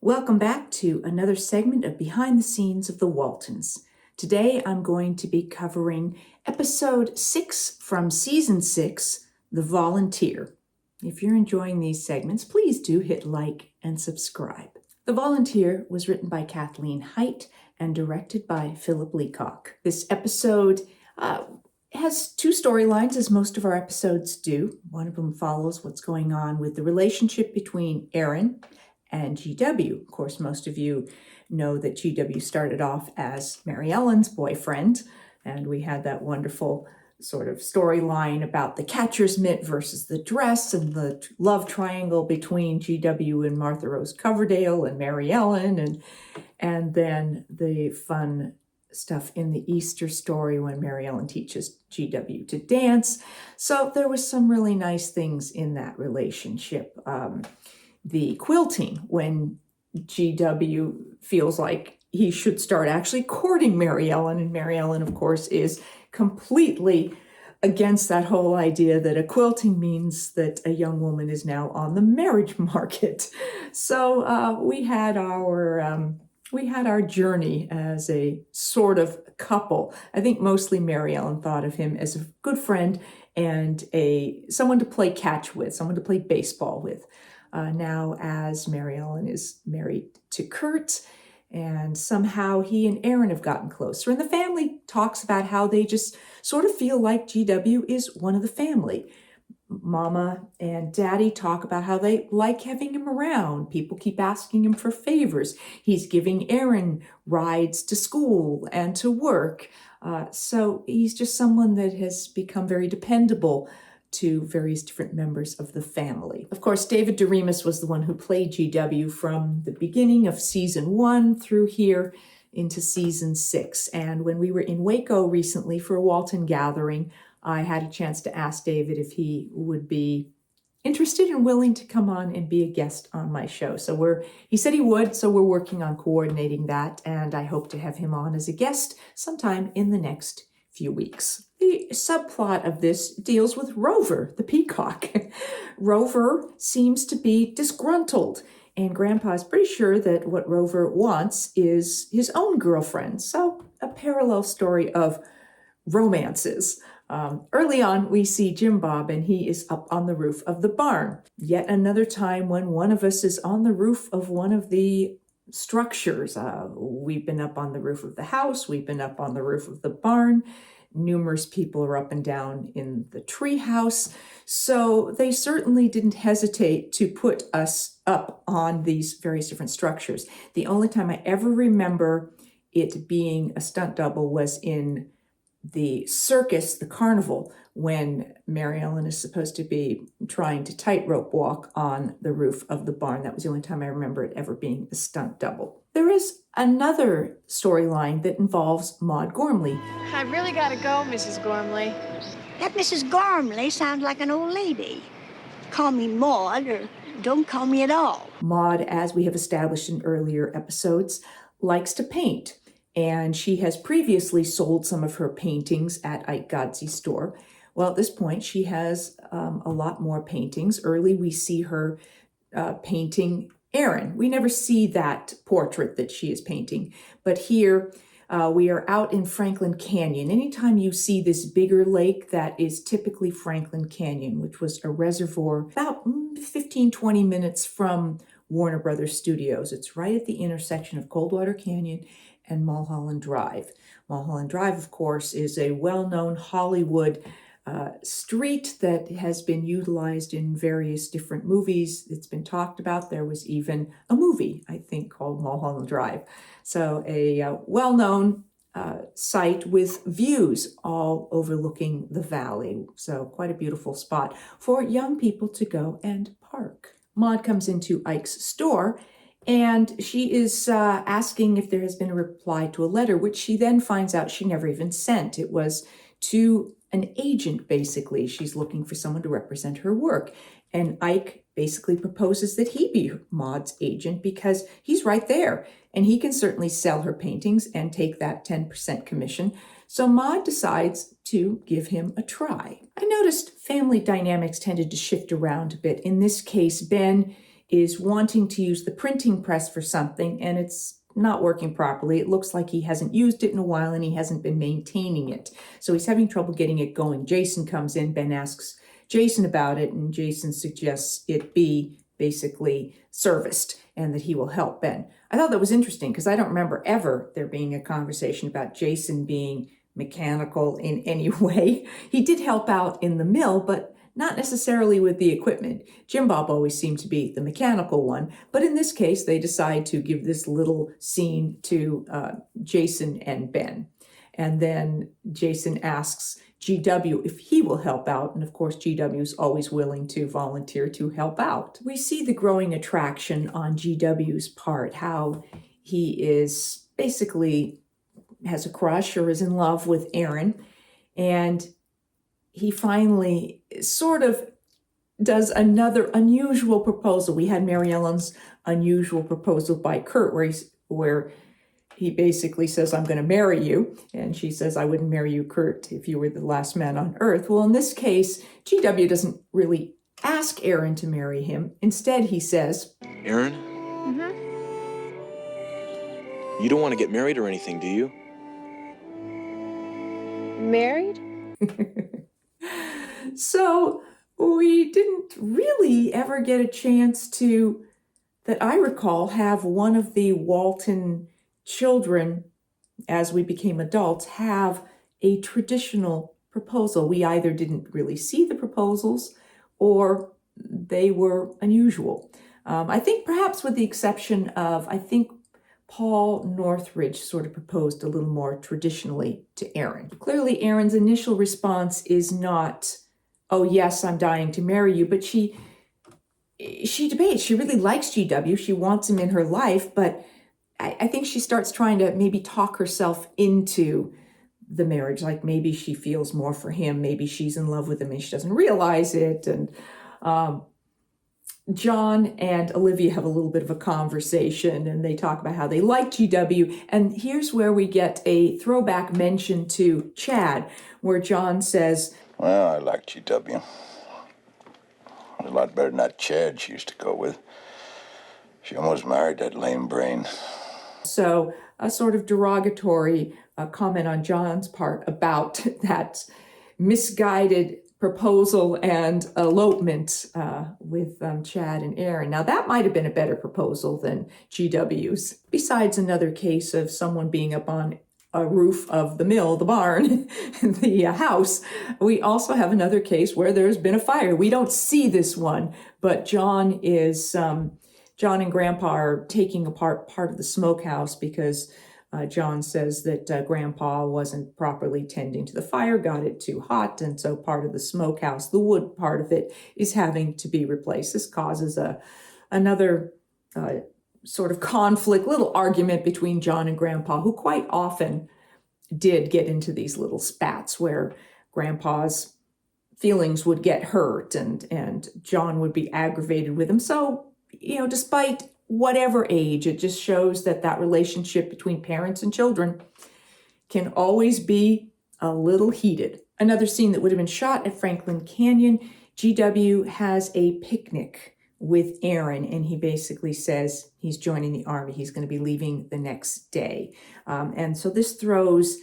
Welcome back to another segment of Behind the Scenes of the Waltons. Today I'm going to be covering episode 6 from season 6, The Volunteer. If you're enjoying these segments, please do hit like and subscribe. The Volunteer was written by Kathleen Haidt and directed by Philip Leacock. This episode has two storylines, as most of our episodes do. One of them follows what's going on with the relationship between Erin and GW. Of course, most of you know that GW started off as Merie Ellen's boyfriend, and we had that wonderful sort of storyline about the catcher's mitt versus the dress and the love triangle between GW and Martha Rose Coverdale and Merie Ellen, and then the fun stuff in the Easter story when Merie Ellen teaches GW to dance. So there was some really nice things in that relationship. The quilting, when GW feels like he should start actually courting Merie Ellen, and Merie Ellen, of course, is completely against that whole idea that a quilting means that a young woman is now on the marriage market. So we had our journey as a sort of couple. I think mostly Merie Ellen thought of him as a good friend and someone to play catch with, someone to play baseball with. Now, as Merie Ellen is married to Kurt, and somehow he and Erin have gotten closer. And the family talks about how they just sort of feel like GW is one of the family. Mama and Daddy talk about how they like having him around. People keep asking him for favors. He's giving Erin rides to school and to work. So he's just someone that has become very dependable to various different members of the family. Of course, David Doremus was the one who played GW from the beginning of season 1 through here into season 6. And when we were in Waco recently for a Walton gathering, I had a chance to ask David if he would be interested and willing to come on and be a guest on my show. So he said he would, so we're working on coordinating that, and I hope to have him on as a guest sometime in the next few weeks. The subplot of this deals with Rover, the peacock. Rover seems to be disgruntled, and Grandpa's pretty sure that what Rover wants is his own girlfriend. So a parallel story of romances. Early on, we see Jim Bob, and he is up on the roof of the barn. Yet another time when one of us is on the roof of one of the structures. We've been up on the roof of the house. We've been up on the roof of the barn. Numerous people are up and down in the tree house. So they certainly didn't hesitate to put us up on these various different structures. The only time I ever remember it being a stunt double was in the circus, the carnival, when Merie Ellen is supposed to be trying to tightrope walk on the roof of the barn. That was the only time I remember it ever being a stunt double. There is another storyline that involves Maude Gormley. I really gotta go, Mrs. Gormley. That Mrs. Gormley sounds like an old lady. Call me Maude, or don't call me at all. Maude, as we have established in earlier episodes, likes to paint. And she has previously sold some of her paintings at Ike Godsey's store. Well, at this point, she has a lot more paintings. Early, we see her painting Erin. We never see that portrait that she is painting. But here, we are out in Franklin Canyon. Anytime you see this bigger lake, that is typically Franklin Canyon, which was a reservoir about 15, 20 minutes from Warner Brothers Studios. It's right at the intersection of Coldwater Canyon and Mulholland Drive. Mulholland Drive, of course, is a well-known Hollywood street that has been utilized in various different movies. It's been talked about. There was even a movie, I think, called Mulholland Drive. So a well-known site with views all overlooking the valley. So quite a beautiful spot for young people to go and park. Maude comes into Ike's store, and she is asking if there has been a reply to a letter, which she then finds out she never even sent. It was to an agent, basically. She's looking for someone to represent her work. And Ike basically proposes that he be Maude's agent because he's right there. And he can certainly sell her paintings and take that 10% commission. So Maude decides to give him a try. I noticed family dynamics tended to shift around a bit. In this case, Ben is wanting to use the printing press for something, and it's not working properly. It looks like he hasn't used it in a while and he hasn't been maintaining it. So he's having trouble getting it going. Jason comes in. Ben asks Jason about it, and Jason suggests it be basically serviced and that he will help Ben. I thought that was interesting because I don't remember ever there being a conversation about Jason being mechanical in any way. He did help out in the mill, but not necessarily with the equipment. Jim Bob always seemed to be the mechanical one, but in this case, they decide to give this little scene to Jason and Ben. And then Jason asks GW if he will help out, and of course GW is always willing to volunteer to help out. We see the growing attraction on GW's part, how he is basically has a crush or is in love with Erin, and he finally sort of does another unusual proposal. We had Merie Earle's unusual proposal by Kurt, where he basically says, I'm going to marry you. And she says, I wouldn't marry you, Kurt, if you were the last man on earth. Well, in this case, GW doesn't really ask Erin to marry him. Instead, he says, Erin? You don't want to get married or anything, do you? Married? So we didn't really ever get a chance to, that I recall, have one of the Walton children, as we became adults, have a traditional proposal. We either didn't really see the proposals or they were unusual. I think perhaps with the exception of, I think Paul Northridge sort of proposed a little more traditionally to Erin. Clearly, Erin's initial response is not, oh yes, I'm dying to marry you, but she debates. She really likes GW. She wants him in her life, but I think she starts trying to maybe talk herself into the marriage. Like maybe she feels more for him. Maybe she's in love with him and she doesn't realize it. And John and Olivia have a little bit of a conversation and they talk about how they like GW. And here's where we get a throwback mention to Chad, where John says, well, I like GW. A lot better than that Chad she used to go with. She almost married that lame brain. So a sort of derogatory comment on John's part about that misguided proposal and elopement with Chad and Erin. Now that might have been a better proposal than GW's. Besides another case of someone being up on a roof of the mill, the barn, the house, we also have another case where there's been a fire. We don't see this one, but John and Grandpa are taking apart part of the smokehouse because John says that Grandpa wasn't properly tending to the fire, got it too hot, and so part of the smokehouse, the wood part of it, is having to be replaced. This causes another sort of conflict, little argument between John and Grandpa, who quite often did get into these little spats where Grandpa's feelings would get hurt and John would be aggravated with him. So, despite whatever age, it just shows that relationship between parents and children can always be a little heated. Another scene that would have been shot at Franklin Canyon, GW has a picnic with Erin, and he basically says he's joining the Army. He's going to be leaving the next day. And so this throws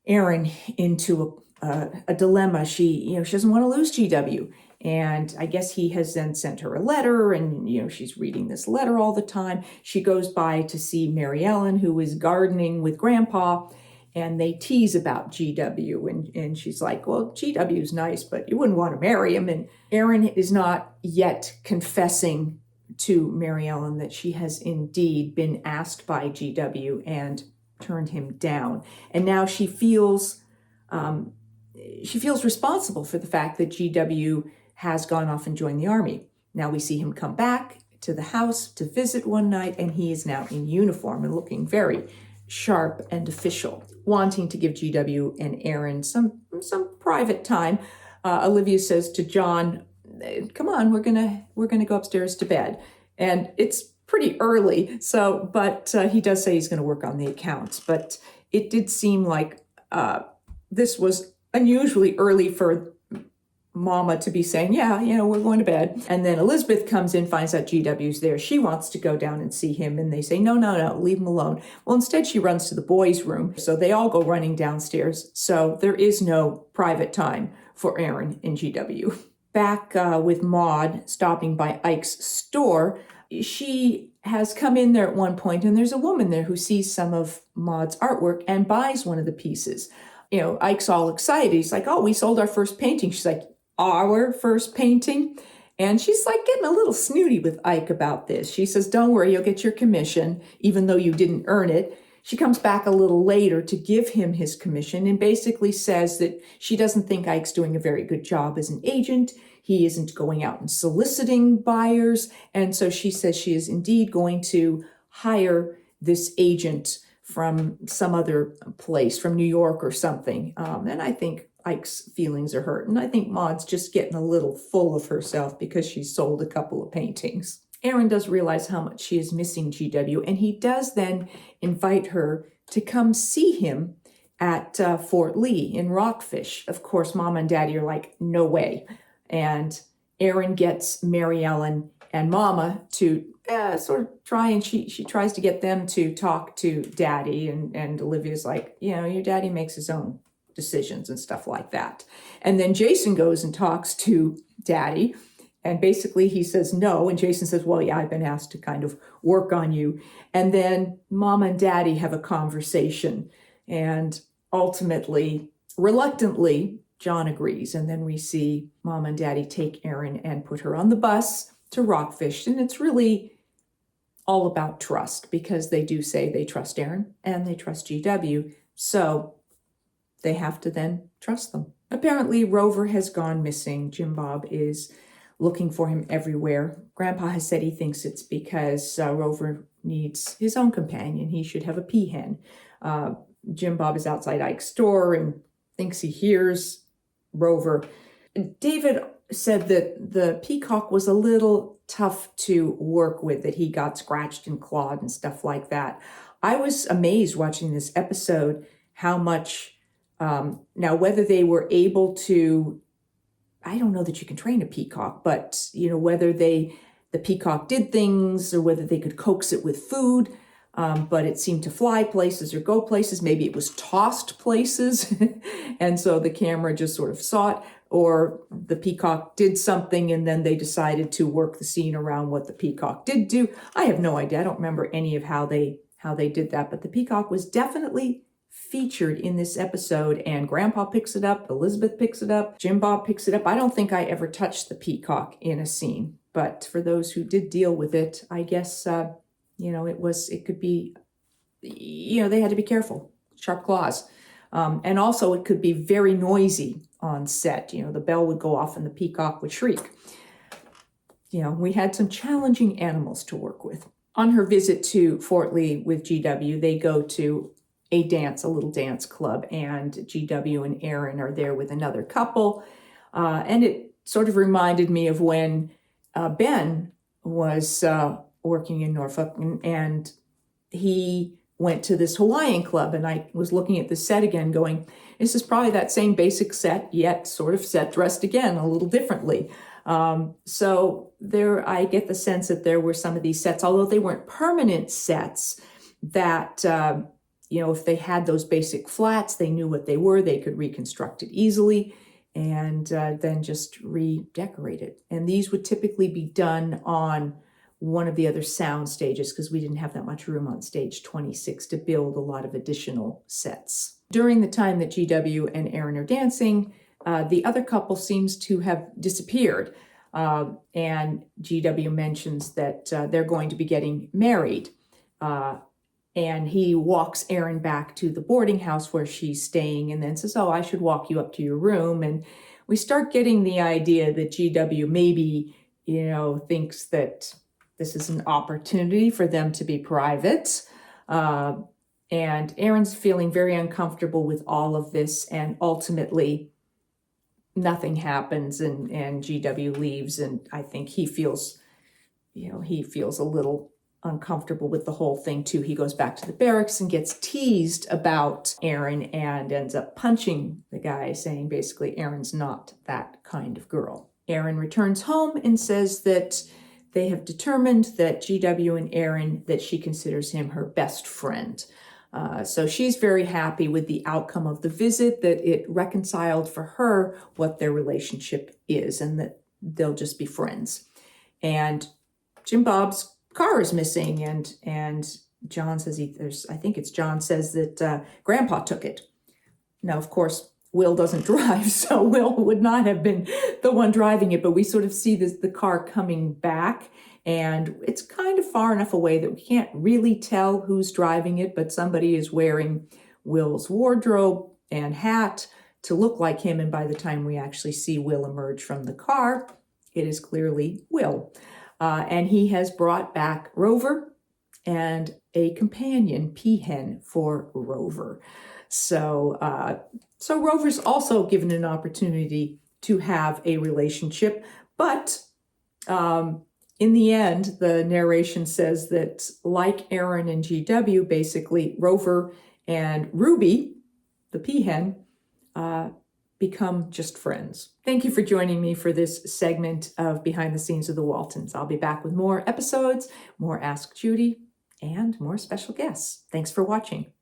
Erin into a dilemma. She doesn't want to lose GW. And I guess he has then sent her a letter, and, she's reading this letter all the time. She goes by to see Merie Earle, who is gardening with Grandpa, and they tease about GW. And she's like, well, GW's nice, but you wouldn't want to marry him. And Erin is not yet confessing to Merie Earle that she has indeed been asked by GW and turned him down. And now she feels responsible for the fact that GW has gone off and joined the Army. Now we see him come back to the house to visit one night, and he is now in uniform and looking very sharp and official, wanting to give GW and Erin some private time. Olivia says to John, "Come on, we're gonna go upstairs to bed," and it's pretty early. So, but he does say he's going to work on the accounts. But it did seem like this was unusually early for Mama to be saying, yeah, we're going to bed. And then Elizabeth comes in, finds out GW's there. She wants to go down and see him. And they say, no, leave him alone. Well, instead she runs to the boys' room. So they all go running downstairs. So there is no private time for Erin and GW. Back with Maude stopping by Ike's store, she has come in there at one point, and there's a woman there who sees some of Maude's artwork and buys one of the pieces. Ike's all excited. He's like, oh, we sold our first painting. She's like, our first painting? And she's like getting a little snooty with Ike about this. She says, don't worry, you'll get your commission, even though you didn't earn it. She comes back a little later to give him his commission and basically says that she doesn't think Ike's doing a very good job as an agent. He isn't going out and soliciting buyers. And so she says she is indeed going to hire this agent from some other place, from New York or something. And I think Ike's feelings are hurt. And I think Maude's just getting a little full of herself because she sold a couple of paintings. Erin does realize how much she is missing GW, and he does then invite her to come see him at Fort Lee in Rockfish. Of course, Mama and Daddy are like, no way. And Erin gets Merie Earle and Mama to sort of try, and she tries to get them to talk to Daddy, and Olivia's like, your daddy makes his own decisions and stuff like that. And then Jason goes and talks to Daddy, and basically he says no, and Jason says, well, yeah, I've been asked to kind of work on you. And then Mama and Daddy have a conversation, and ultimately, reluctantly, John agrees. And then we see Mom and Daddy take Erin and put her on the bus to Rockfish. And it's really all about trust, because they do say they trust Erin and they trust GW. So they have to then trust them. Apparently, Rover has gone missing. Jim Bob is looking for him everywhere. Grandpa has said he thinks it's because Rover needs his own companion. He should have a peahen. Jim Bob is outside Ike's store and thinks he hears Rover. David said that the peacock was a little tough to work with, that he got scratched and clawed and stuff like that. I was amazed watching this episode how much, now whether they were able to, I don't know that you can train a peacock, but whether the peacock did things or whether they could coax it with food, but it seemed to fly places or go places. Maybe it was tossed places. And so the camera just sort of saw it, or the peacock did something and then they decided to work the scene around what the peacock did do. I have no idea. I don't remember any of how they did that, but the peacock was definitely featured in this episode, and Grandpa picks it up, Elizabeth picks it up, Jim Bob picks it up. I don't think I ever touched the peacock in a scene, but for those who did deal with it, I guess, it could be, they had to be careful, sharp claws. And also it could be very noisy on set. The bell would go off and the peacock would shriek. We had some challenging animals to work with. On her visit to Fort Lee with GW, they go to a little dance club, and GW and Erin are there with another couple. And it sort of reminded me of when Ben was working in Norfolk, and he went to this Hawaiian club, and I was looking at the set again going, this is probably that same basic set, yet sort of set dressed again a little differently. So there, I get the sense that there were some of these sets, although they weren't permanent sets, that if they had those basic flats, they knew what they were, they could reconstruct it easily and then just redecorate it. And these would typically be done on one of the other sound stages, because we didn't have that much room on stage 26 to build a lot of additional sets. During the time that GW and Erin are dancing, the other couple seems to have disappeared. And GW mentions that they're going to be getting married. And he walks Erin back to the boarding house where she's staying and then says, oh, I should walk you up to your room. And we start getting the idea that GW maybe, thinks that this is an opportunity for them to be private. And Erin's feeling very uncomfortable with all of this. And ultimately, nothing happens and GW leaves. And I think he feels a little uncomfortable with the whole thing too. He goes back to the barracks and gets teased about Erin and ends up punching the guy, saying basically Erin's not that kind of girl. Erin returns home and says that they have determined that GW and Erin, that she considers him her best friend. So she's very happy with the outcome of the visit, that it reconciled for her what their relationship is and that they'll just be friends. And Jim Bob's car is missing, and John says I think it's John says that Grandpa took it. Now, of course, Will doesn't drive, so Will would not have been the one driving it, but we sort of see the car coming back, and it's kind of far enough away that we can't really tell who's driving it, but somebody is wearing Will's wardrobe and hat to look like him, and by the time we actually see Will emerge from the car, it is clearly Will. And he has brought back Rover and a companion peahen for Rover. So Rover's also given an opportunity to have a relationship, but in the end, the narration says that like Erin and GW, basically Rover and Ruby, the peahen, become just friends. Thank you for joining me for this segment of Behind the Scenes of the Waltons. I'll be back with more episodes, more Ask Judy, and more special guests. Thanks for watching.